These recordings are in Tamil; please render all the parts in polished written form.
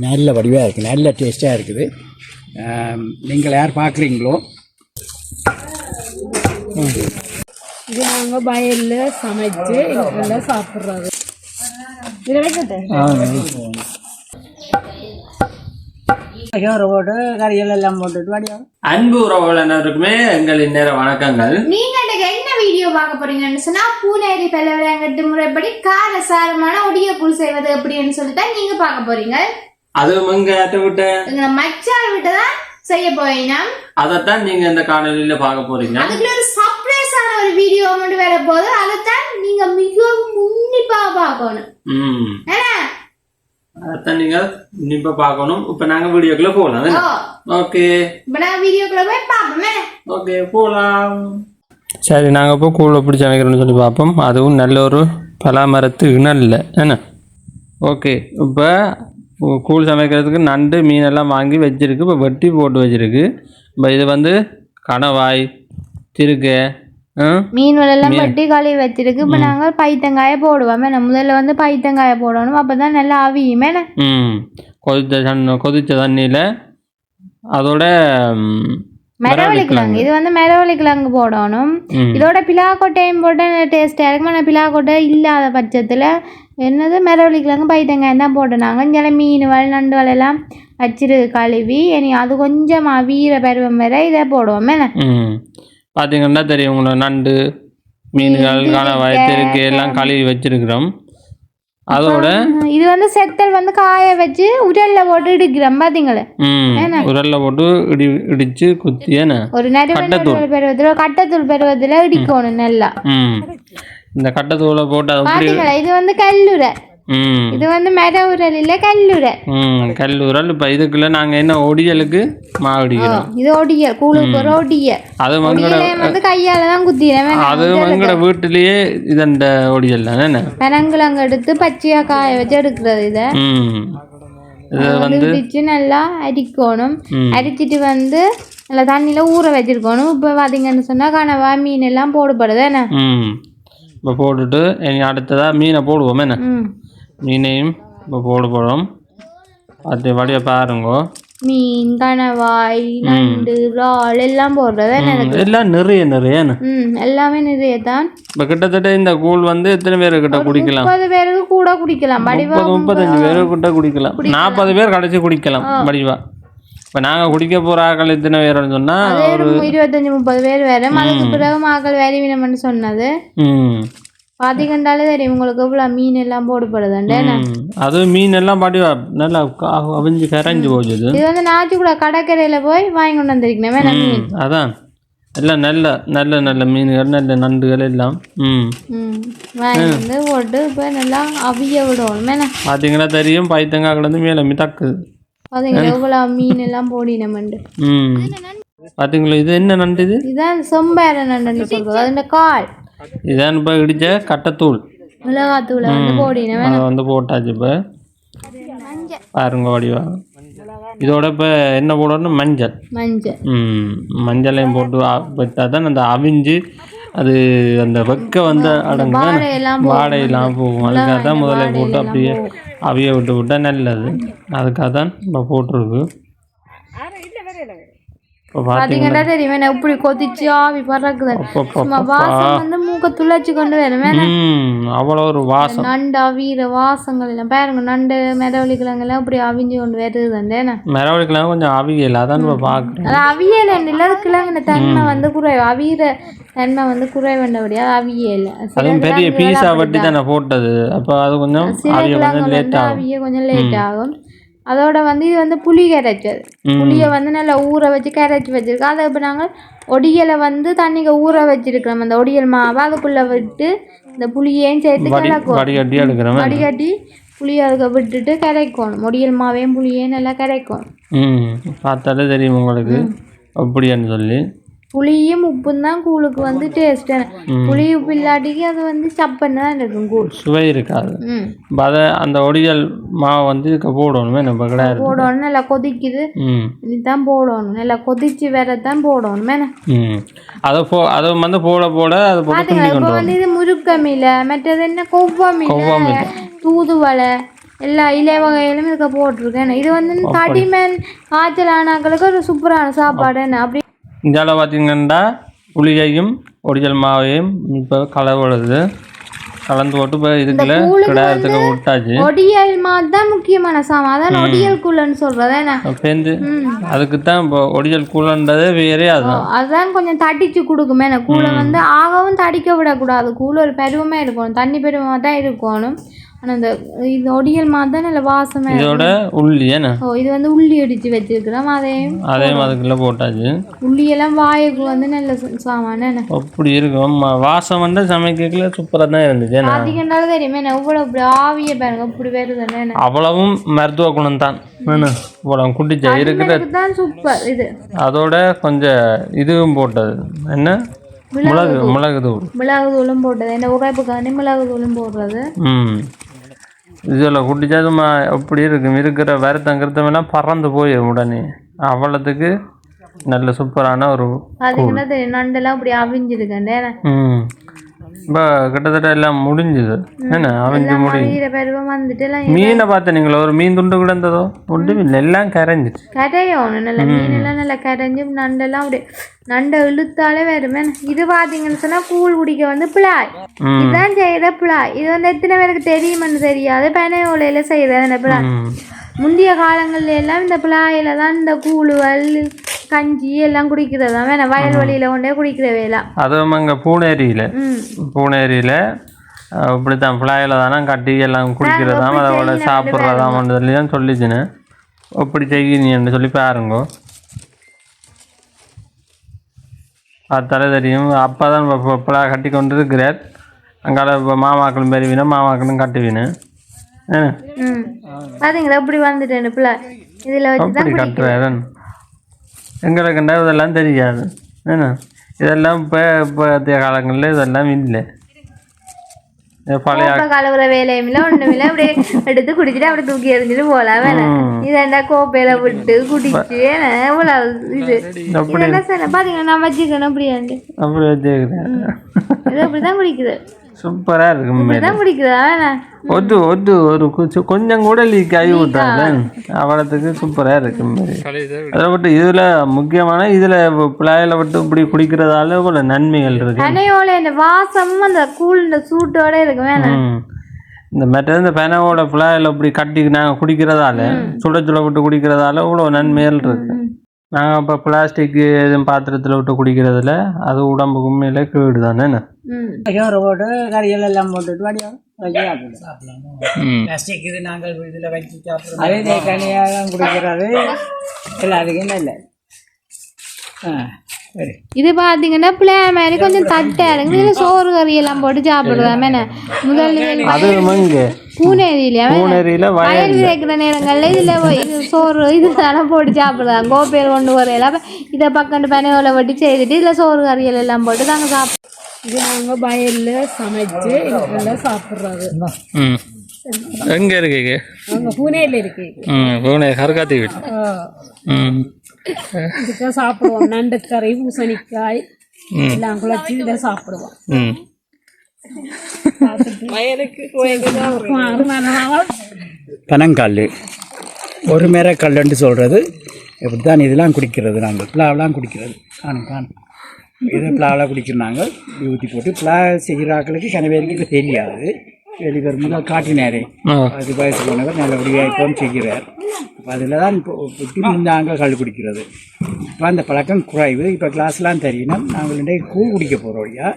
நல்ல வடிவாக இருக்குது, நல்ல டேஸ்ட்டாக இருக்குது. நீங்கள் யார் பார்க்குறீங்களோ இது நாங்கள் வயலில் சமைச்சு நல்லா சாப்பிட்றது. அன்பு உறவுகளுக்குமே எங்களின் நேர வணக்கங்கள். நீங்க என்ன வீடியோ பார்க்க போறீங்கன்னு சொன்னா பூனேரி பல்லவரங்கட்டு முறைப்படி காரசாரமான ஒடிய கூழ் செய்வது எப்படின்னு சொல்லிதான் நீங்க பார்க்க போறீங்க. அதுவும் எங்க மச்சார் விட்டுதான் செய்ய போறீங்க. அதைத்தான் நீங்க இந்த காணொலியில பார்க்க போறீங்க. அதுக்குள்ள ஒரு சர்ப்ரைஸான ஒரு வீடியோ மட்டும் வர போது அதைத்தான் நீங்க மிகவும் உன்னிப்பா பார்க்கணும். அதான் நீங்க உன்னிப்பா பார்க்கணும். இப்ப நாங்க வீடியோக்குள்ள போலாம். ஓகே, இப்ப நாங்க வீடியோக்குள்ள போய் பார்ப்போமே. ஓகே, போலாம். சரி, நாங்க இப்போ கூழ் எப்படி சமைக்கிறோம்னு சொல்லி பார்ப்போம். அதுவும் நல்ல ஒரு பலாமரத்து இணல்ல என்ன. ஓகே, இப்போ கூழ் சமைக்கிறதுக்கு நண்டு மீனெல்லாம் வாங்கி வச்சிருக்கு. இப்போ வெட்டி போட்டு வச்சிருக்கு. இப்போ இது வந்து கணவாய், திருக்கை, மீன் எல்லாம் வெட்டி கழுவி வச்சிருக்கு. இப்போ நாங்கள் பைத்தங்காயை போடுவோம். முதல்ல வந்து பைத்தங்காயை போடணும், அப்பதான் நல்லா அவியுமே. கொதிச்ச தண்ணியில அதோட மரவள்ளிக்கிழங்கு, இது வந்து மரவள்ளிக்கிழங்கு போடணும். இதோட பிலாக்கொட்டையும் போட்டு டேஸ்டா இருக்கும். ஆனால் பிலாக்கொட்டை இல்லாத பட்சத்துல என்னது மரவள்ளிக்கிழங்கு பைத்தங்காயம் தான் போட்டுனாங்க. சில மீன் வலை நண்டு வலையெல்லாம் வச்சிரு கழுவி. இனி அது கொஞ்சம் வீர பருவம் வரை இதை போடுவோமே. பார்த்தீங்கன்னா தெரியும் உங்களை, நண்டு மீன்கள் கணவாய் திருக்கை எல்லாம் கழுவி வச்சிருக்கிறோம். அதோட இது வந்து செத்தல் வந்து காய வச்சு உரல்ல போட்டு இடிக்கிறோம். பாத்தீங்களா, உரல்ல போட்டு இடிச்சு குத்தி ஒரு கட்டத்தூள் பருவத்துல இடிக்கணும் நல்லா. இந்த கட்டத்தூளை போட்டு பாத்தீங்களா, இது வந்து கல்லுரை, இது வந்து மர உரல் இல்ல கல்லுரை. கல்லுரல். இப்ப இதுக்குள்ள நாங்க என்ன ஒடியலுக்கு மாவடிக்கிறோம். இது ஒடியல், கூழுக்கு ஒரு ஒடியல். அது வந்து கையாலதான் குத்திடுவேன். அது எங்கட வீட்டிலேயே இதண்ட ஒடியல் தானே. பனங்கிழங்கு எடுத்து பச்சையா காய வச்சு எடுக்கிறது. இதை வந்து இடிச்சு நல்லா அரிக்கணும். அரிச்சிட்டு வந்து நல்லா தண்ணியில ஊற வச்சிருக்கணும். இப்ப பாத்தீங்கன்னு சொன்னா கனவா மீன் எல்லாம் போடுபடுது என்ன. இப்போ போட்டுட்டு அடுத்ததா மீனை போடுவோம் என்ன. மீனையும் இப்போ போடுவோம். அது வழியை பாருங்க. மீன் கணவாய் நண்டு இறால் எல்லாம் போடுறது எல்லாம் நிறைய எல்லாமே நிறைய தான். இப்போ கிட்டத்தட்ட இந்த கூழ் வந்து எத்தனை பேரு கிட்ட குடிக்கலாம்? 30 பேருக்கு கூட குடிக்கலாம். 35 பேருக்கு கிட்ட குடிக்கலாம். 40 பேர் கடைசி குடிக்கலாம் வடிவா. இப்போ நாங்கள் குடிக்க போகிற ஆக்கள் எத்தனை பேர்னு சொன்னால் ஒரு 25-30 பேர் வரும். அதுக்கு பிறகு ஆக்கள் வேறு வினம்னு சொன்னது பாத்தீங்கன்னாலே தெரியும் உங்களுக்கு எவ்வளவு மீன் எல்லாம் போடுபடுதுண்டே. அது மீன் எல்லாம் பாட்டி நல்லா அவிஞ்சு கரைஞ்சு போகுது. இது வந்து நாச்சுக்குள்ள கடற்கரையில போய் வாங்கி கொண்டு வந்திருக்கேன் மீன். அதான் எல்லாம் நல்ல நல்ல நல்ல மீன்கள், நல்ல நண்டுகள் எல்லாம் வாங்கி வந்து போட்டு இப்போ நல்லா அவிய விடணும். பாத்தீங்கன்னா தெரியும் பைத்தங்காய்கள் வந்து மேலே மிதக்குது. பாத்தீங்களா எவ்வளவு மீன் எல்லாம் போடினமண்டு. பாத்தீங்களா, இது என்ன நண்டு? இதுதான் சொம்பேர நண்டுன்னு சொல்றது. அது இந்த கால் இதான் இப்போ இடிச்ச கட்டத்தூள், மிளகாத்தூளை வந்து போடினேன். அதை வந்து போட்டாச்சு. இப்போ பாருங்க வடிவா. இதோட இப்போ என்ன போடணும்? மஞ்சளையும் போட்டு வச்சா தான் அந்த அவிஞ்சு அது அந்த வெக்க வந்து அடங்கு வாடையெல்லாம் போகும். அதுக்காக தான் முதல்ல போட்டு அப்படியே அவிய விட்டு விட்டா நல்லது. அதுக்காக தான் இப்போ போட்டிருக்கு. பாத்தீங்கன்னா தெரியுமே எப்படி கொதிச்சு ஆவி பறக்குது. வாசம் வந்து மூக்க துளைச்சு கொண்டு வரும். அவ்வளோ ஒரு வாசம், நண்டு அவியிற வாசங்கள் எல்லாம் பாருங்க. நண்டு மரவள்ளி கிழங்கு எல்லாம் இப்படி அவிஞ்சு கொண்டு வருதுண்டேனா. மரவள்ளி கிழங்கு கொஞ்சம் அவியல, அதான் பாக்குறேன். அது அவியல இல்ல, கிழங்கு தன்மை வந்து குறைவு, அவியிற தன்மை வந்து குறைவண்டபடியா அவியல. அதுவும் பெரிய பீஸா வட்டி தானே போட்டது. அப்ப அது கொஞ்சம் அவிய கொஞ்சம் லேட் ஆகும். அதோட வந்து இது வந்து புளி கரைச்சது. புளியை வந்து நல்லா ஊற வச்சு கரைச்சி வச்சிருக்கோம். அதை இப்போ நாங்கள் ஒடியலை வந்து தண்ணிக்கு ஊற வச்சிருக்கிறோம். அந்த ஒடியல் மாவை அதுக்குள்ளே விட்டு இந்த புளியையும் சேர்த்து கலக்கும். வடிகட்டி புளியை அதுக்கு விட்டுட்டு கரைக்கணும். ஒடியல் மாவையும் புளியையும் நல்லா கரைக்கணும். பார்த்தாலே தெரியும் உங்களுக்கு அப்படியான்னு சொல்லி. புளியும் உப்பும் தான் கூழுக்கு வந்து டேஸ்டான. புளி உப்பு இல்லாட்டிக்கு அது வந்து சப்பன்னு தான் இருக்கும், கூழ் சுவை இருக்காது. அதை அந்த ஒடியல் மாவை வந்து போடணுமே நம்ம கிடையாது. போடணும், நல்லா கொதிக்குது இதுதான் போடணும். நல்லா கொதிச்சு வேறதான் போடணும். அதை வந்து போட போட அது பாத்தீங்களா. இப்போ வந்து இது முருக்க மீல, மற்றது என்ன கொவ்வா மீல, தூதுவளை, எல்லா இலை வகையிலும் இதுக்கு போட்டிருக்கேன். இது வந்து தடிமன் காய்ச்சல் ஆனாக்களுக்கு ஒரு சூப்பரான சாப்பாடு என்ன அப்படி. இந்தியாவில் பார்த்தீங்கன்னா புளியையும் ஒரிஜினல் மாவையும் இப்போ கலவுறது கலந்து போட்டு இப்போ இதுக்குள்ள கிடாரத்துக்கு விட்டாச்சு. ஒடியல் மாதிரி தான் முக்கியமான சாமான், அதான் ஒடியல் கூழன்னு சொல்றது என்ன பேருந்து அதுக்கு தான் இப்போ ஒடியல் கூழன்றது வேறே அதுதான் கொஞ்சம் தடிச்சு கொடுக்குமே. கூழை வந்து ஆகவும் தடிக்க விடக்கூடாது. கூழ் ஒரு பருவமே இருக்கணும், தண்ணி பருவமாக தான் இருக்கணும். ஆனால் இந்த ஒடியல் மாதிரி தான் நல்ல வாசமே. இதோட உள்ளி என்ன இது வந்து உள்ளி அடிச்சு வச்சிருக்கிறோம், அதையும் அதுக்குள்ள போட்டாச்சு. உள்ளியெல்லாம் வாயுக்கு வந்து நல்ல சாமான அப்படி இருக்கும். வாசம் வந்து சமைக்கல சூப்பராக தான் இருந்துச்சு. அதிகண்டாலும் தெரியுமே எவ்வளோ இப்படி ஆவிய பாருங்க இப்படி வருது. அவ்வளவும் மருத்துவ குணம் தான் இவ்வளோ குட்டிச்சா இருக்கிற தான் சூப்பர். இது அதோட கொஞ்சம் இதுவும் போட்டது என்ன மிளகு தூளும் போட்டது என்ன உரைப்புக்காண்டி மிளகு தூளும் போடுறது. இதில் குட்டிச்சாதுமா எப்படி இருக்கும் இருக்கிற வருத்தங்கிறதெல்லாம் பறந்து போய் உடனே அவ்வளோத்துக்கு நல்ல சூப்பரான ஒரு பார்த்தீங்கன்னா தெரியும் நண்டெல்லாம் அப்படி அவிஞ்சிருக்கேன். இப்போ கிட்டத்தட்ட எல்லாம் முடிஞ்சுது என்ன அவிஞ்சு வந்துட்டு மீனை பார்த்தேன் நீங்களா ஒரு மீன் துண்டு கூட இருந்ததோ ஒன்றும் இல்லை எல்லாம் கரைஞ்சிச்சு. கரையணும் நல்ல மீனெல்லாம் நல்லா கரைஞ்சி நண்டெல்லாம் அப்படி நண்டை இழுத்தாலே வருமே. இது பார்த்தீங்கன்னு சொன்னால் கூழ் குடிக்க வந்து பிளாய் இதுதான் செய்கிற பிளாய். இது வந்து எத்தனை பேருக்கு தெரியுமென்னு தெரியாது. பனை ஓலையில செய்யறது பிளாய். முந்தைய காலங்கள்ல எல்லாம் இந்த பிளாயில தான் இந்த கூழுவல் கஞ்சி எல்லாம் குடிக்கிறதா வேணா வயல்வெளியில கொண்டே குடிக்கிற வேலை. அதுவும் அங்கே பூனேரியில் இப்படித்தான் பிள்ளையில தானே கட்டி எல்லாம் குடிக்கிறதாம் அதோட சாப்பிட்றதாம் சொல்லிச்சுன்னு அப்படி செய்யணுன்னு சொல்லி பாருங்கோ. பார்த்தாலே தெரியும். அப்போ தான் பிள்ளை கட்டி கொண்டு இருக்கிறார். அங்கால இப்போ மாமாக்களும் பெருவினா மாமாக்களும் கட்டுவினு பார்த்தீங்களா இப்படி வந்துட்டேன் பிள்ளை இதில் அப்படி கட்டுறாரு. எங்களுக்குண்டா இதெல்லாம் தெரியாது ஏன்னா இதெல்லாம் இப்போத்திய காலங்களில் இதெல்லாம் இல்லை. பழைய கழுவுற வேலையும் இல்லை ஒன்றும் இல்லை. அப்படியே எடுத்து குடிச்சிட்டு அப்படி தூக்கி எறிஞ்சிட்டு போகலாம் வேணாம். இதெண்டா கோப்பையில விட்டு குடிச்சு எவ்வளோ இது இதெல்லாம் சார் பார்த்தீங்கன்னா நான் வச்சுக்கணும் அப்படியாண்டு அப்படி வச்சுக்கிறேன். இது அப்படிதான் குடிக்குது. சூப்பராக இருக்கும். இப்படிதான் குடிக்குதா வேணாம் ஒரு கொஞ்சம் கூட லீக் ஆகி விட்டாங்க அவ்வளோத்துக்கு சூப்பராக இருக்கும். அதை விட்டு இதில் முக்கியமான இதில் பிள்ளையில விட்டு இப்படி குடிக்கிறதால இவ்வளோ நன்மைகள் இருக்கு. பனையோட இந்த வாசமும் அந்த கூழ் இந்த சூட்டோட இருக்கு வேணாம். இந்த மெட்ட இந்த பனையோட பிள்ளையில இப்படி கட்டி நாங்கள் குடிக்கிறதால சுட விட்டு குடிக்கிறதால இவ்வளோ நன்மைகள் இருக்கு. நாங்கள் இப்போ பிளாஸ்டிக் எதுவும் பாத்திரத்தில் விட்டு குடிக்கிறதுல அது உடம்புக்கு உண்மையிலே கேடு தானே. சோறு போட்டு கறிகள் எல்லாம் போட்டுட்டு வடிவம் வச்சு சாப்பிடலாம். பிளாஸ்டிக் இது நாங்கள் இதில் வச்சு சாப்பிட்றோம். அதே தனியாக குடிக்கிறது எல்லாத்துக்கும் இல்லை. இது பார்த்தீங்கன்னா பிள்ளைய மாதிரி கொஞ்சம் தட்டா இருக்கு. இதில் சோறு கறி எல்லாம் போட்டு சாப்பிடுறாமே. முதல்ல பூனேரியில வயல் விதைக்கிற நேரங்கள்ல இதுல சோறு இதெல்லாம் போட்டு சாப்பிடுறாங்க. கோப்பையில் கொண்டு வரையில இதை பக்கண்டு பனையோல வட்டி செய்துட்டு இதுல சோறு கறிகள் எல்லாம் போட்டு நாங்கள் சாப்பிடுறோம். இது நாங்கள் வயலில் சமைச்சு இதுக்குள்ள சாப்பிட்றது. எங்க இருக்கு? பூனேரியில் இருக்கு. பூனே கருக்காத்தி வீட்டு இதுக்காக சாப்பிடுவோம். நண்டுக்கறி பூசணிக்காய் எல்லாம் குழச்சி இதை சாப்பிடுவோம். பனங்கல் ஒரு மேர கல்லுன்னு சொல்கிறது இப்படி தான் இதெல்லாம் குடிக்கிறது. நாங்கள் பிளாவெலாம் குடிக்கிறது காணும் இது பிளாவெலாம் குடிக்கிறாங்க. ஊற்றி போட்டு பிளா செய்கிறாக்களுக்கு கனவேருக்கு இப்போ தெரியாது. வெளிவர் முதல் காட்டினாரே அது வயசு போனவர் நல்லபடியாக இப்போவும் செய்கிறார். இப்போ அதில் தான் இப்போ நாங்கள் கல் குடிக்கிறது. இப்போ அந்த பழக்கம் குறைவு. இப்போ கிளாஸ்லாம் தெரியணும். நாங்கள் இன்றைக்கு கூழ் குடிக்க போகிறோம் இல்லையா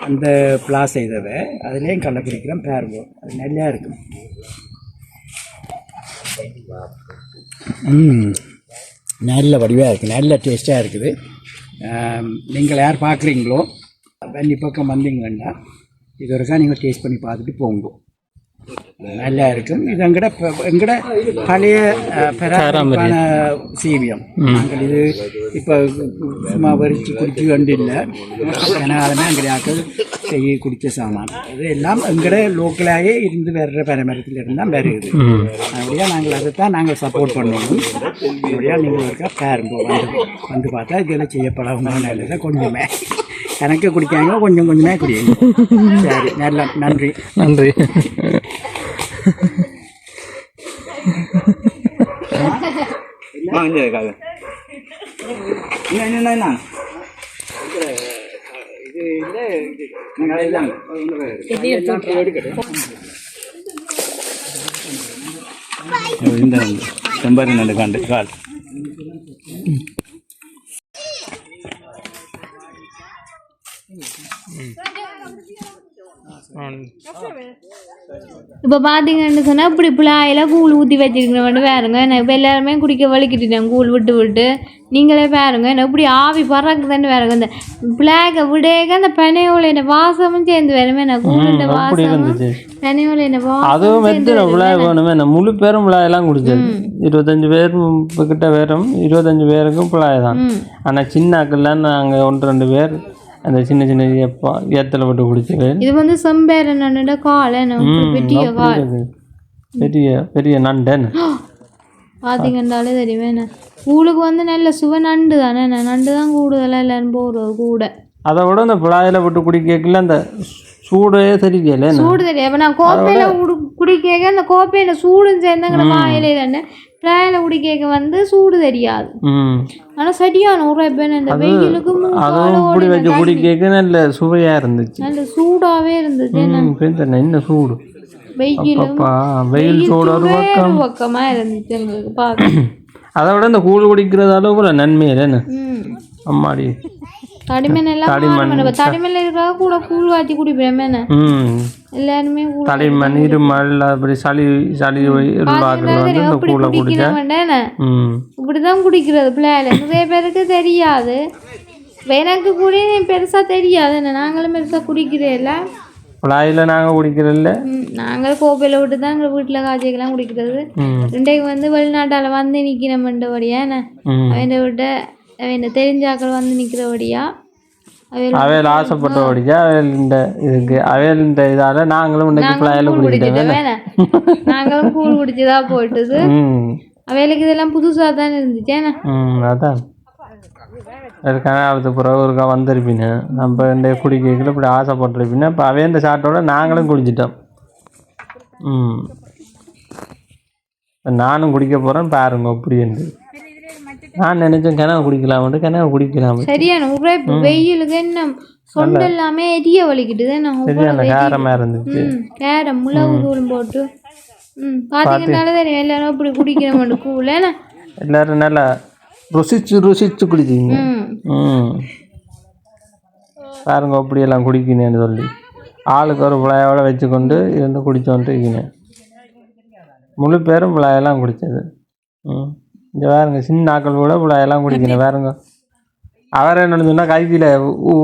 அந்த பிளாஸ் செய்தவை அதுலேயும் கல்லை குடிக்கிறோம். பாருவோம் அது நல்லா இருக்கும். நல்ல வடிவாக இருக்குது, நல்ல டேஸ்ட்டாக இருக்குது. நீங்கள் யார் பார்க்குறீங்களோ வண்டி பக்கம் வந்தீங்கன்னா இது வரைக்கும் நீங்கள் டேஸ்ட் பண்ணி பார்த்துட்டு போங்க. நல்லா இருக்கும். இது எங்கட பழைய பராமரிப்பான சீவியம். நாங்கள் இது இப்போ சும்மா வரிச்சு குடிச்சு வேண்டு இல்லை. ஏன்னா அதனால் எங்களுடைய ஆக்கள் செய்ய குடித்த சாமான் இது எல்லாம் எங்கட லோக்கலாகவே இருந்து வர்ற பராமரத்தில் இருந்தால் வருது. அப்படியா நாங்கள் அதை தான் நாங்கள் சப்போர்ட் பண்ணணும். அப்படியா நீங்கள் இருக்கா பாருங்க வந்து பார்த்தா இதில் செய்யப்படாமல் நல்லது. கொஞ்சமே எனக்கு குடிக்காங்க, கொஞ்சமே குடிங்க. சரி, நல்லா நன்றி. என்ன இந்த செம்பரி நண்டு கண்டு கால் இப்போ பார்த்தீங்கன்னு சொன்னால் இப்படி பிள்ளையெல்லாம் கூழ் ஊற்றி வச்சுருக்கிறவன் பாருங்க நான் இப்போ எல்லாருமே குடிக்க வலிக்கிட்டேன் கூழ் விட்டு விட்டு நீங்களே பாருங்க என்ன இப்படி ஆவி பறக்குதுன்னு பாருங்க இந்த பிள்ளைக விடேக அந்த பனையோலையின வாசமும் சேர்ந்து வருமே நான் கூழுண்ட வாசமும் பனையோலையின வாசம் அதுவும் எத்தனை விழாய் வேணுமே நான் முழு பேரும் விழாயெல்லாம் குடிச்சது 25 பேர் கிட்ட பேரும் 25 பேருக்கும் பிள்ளாய் தான் ஆனால் சின்னாக்கெல்லாம் நாங்கள் 1-2 பேர் அந்த சின்ன சின்ன ஏத்தலை போட்டு குடிச்சது. இது வந்து செம்பேர நண்டு கால் பெரிய கால் பெரிய பெரிய நண்டு பார்த்தீங்கன்னாலே தெரியுமே கூழுக்கு வந்து நல்ல சுவை நண்டு தானே நண்டு தான் கூடுதலாக எல்லாரும் போடுறது கூட அதை விட அந்த பிள்ளாயில போட்டு குடிக்கல அந்த சூடே தெரியல சூடு தெரியும் இப்போ நான் கோப்பையில் குடிக்க அந்த கோப்பையில் சூடும் சேர்ந்தாங்கிற வாயிலே தானே பிள்ளையில குடிக்க வந்து சூடு தெரியாது ஆனால் சரியான உரைப்பேன் இந்த வெயிலுக்கு வச்சு குடிக்க நல்ல சுவையா இருந்துச்சு நல்ல சூடாகவே இருந்துச்சு என்ன சூடு வெயில் சூடு ஒரு பக்கமா இருந்துச்சு எங்களுக்கு பார்க்க அதை விட இந்த கூழ் குடிக்கிறதால கூட நன்மை இல்லைன்னு அம்மாடி தடிமன் எல்லாம் தடிமன்ல இருக்கா கூட கூழ் காய்ச்சி குடிப்பேன் எல்லாருமே தடிமன் இருமல் அப்படி சளி சளி இப்படிதான் குடிக்கிறது பிள்ளைல நிறைய பேருக்கு தெரியாது எனக்கு கூட பெருசா தெரியாது நாங்களும் பெருசா குடிக்கிறதில்ல பிள்ளையில நாங்கள் குடிக்கிறதில்ல நாங்கள் கோப்பையில விட்டு தான் எங்கள் வீட்டில் காய்ச்சிக்கெல்லாம் குடிக்கிறது இன்றைக்கு வந்து வெளிநாட்டால் வந்து நிற்கிறமன்றபடியா அவன் விட்ட அவன் தெரிஞ்சாக்கள் வந்து நிற்கிறபடியா அவையில் ஆசைப்பட்டபடியா அவையில் இந்த இதுக்கு அவையில் இந்த இதால நாங்களும் இன்னைக்கு பிள்ளையில குடிச்சிட்டோம் நாங்களும் கூழ் குடிச்சுதான் போயிட்டுது அவைகளுக்கு இதெல்லாம் புதுசாக தான் இருந்துச்சேண்ணா அதான் அதுக்கான பிறகு ஒருக்கா வந்திருப்பீங்க நம்ம இந்த குடிக்கல இப்படி ஆசைப்பட்டிருப்பீங்க இப்போ அவே இந்த சாட்டோட நாங்களும் குடிச்சிட்டோம் நானும் குடிக்க போகிறேன் பாருங்க அப்படி இருந்து நான் நினைச்சேன் கிணறு குடிக்கலாம்ட்டு கிணறு குடிக்கலாம் சரியான உரைப்பு வெயிலுக்கு என்ன சொந்த எல்லாமே எரிய வலிக்கிட்டுது சரியான கேரமாக இருந்துச்சு கேரம் மிளகு தூள் போட்டு பார்த்தீங்கன்னால தெரியும் எல்லாரும் இப்படி குடிக்கிற மட்டும் கூலண்ணா எல்லாரும் நல்லா ருசிச்சு குடிச்சிங்க பாருங்க அப்படியெல்லாம் குடிக்கினேன்னு சொல்லி ஆளுக்கு ஒரு பிள்ளையோட வச்சுக்கொண்டு இருந்து குடிச்சோன்ட்டு இருக்கீங்க முழு பேரும் பிள்ளையெல்லாம் குடித்தது இங்கே வேறுங்க சின்ன ஆக்கள் கூட பிள்ளையெல்லாம் குடிக்கணும் வேறுங்க அவர் என்ன சொன்னால் கைக்கில்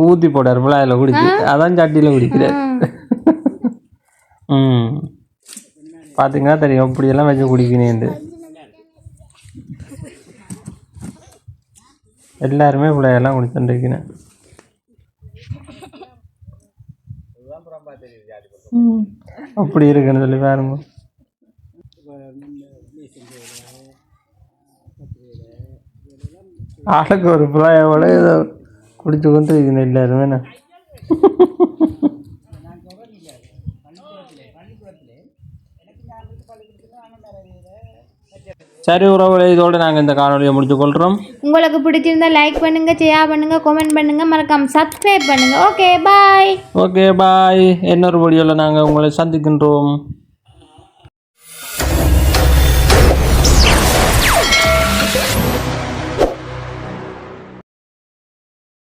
ஊற்றி போட்டார் பிள்ளையில குடிச்சு அதான் சட்டியில் குடிக்கிறார் பார்த்தீங்கன்னா தெரியும் அப்படியெல்லாம் வச்சு குடிக்கணேன்ட்டு எல்லாருமே பிள்ளையெல்லாம் குடிச்சுருக்கேன் அப்படி இருக்குன்னு சொல்லி பாருங்க ஆளுக்கு ஒரு பிள்ளையோட ஏதோ குடிச்சு கொண்டு இருக்கணும் எல்லாருமே சரி உறவுகளை இதோடு நாங்கள் இந்த காணொலியை முடிச்சு கொள்கிறோம். உங்களுக்கு பிடிச்சிருந்தா லைக் பண்ணுங்க, ஷேர் பண்ணுங்க, கமெண்ட் பண்ணுங்க, மறக்காம சப்ஸ்கிரைப் பண்ணுங்க. Okay bye. இன்னொரு வீடியோவில் நாங்கள் உங்களை சந்திக்கின்றோம்.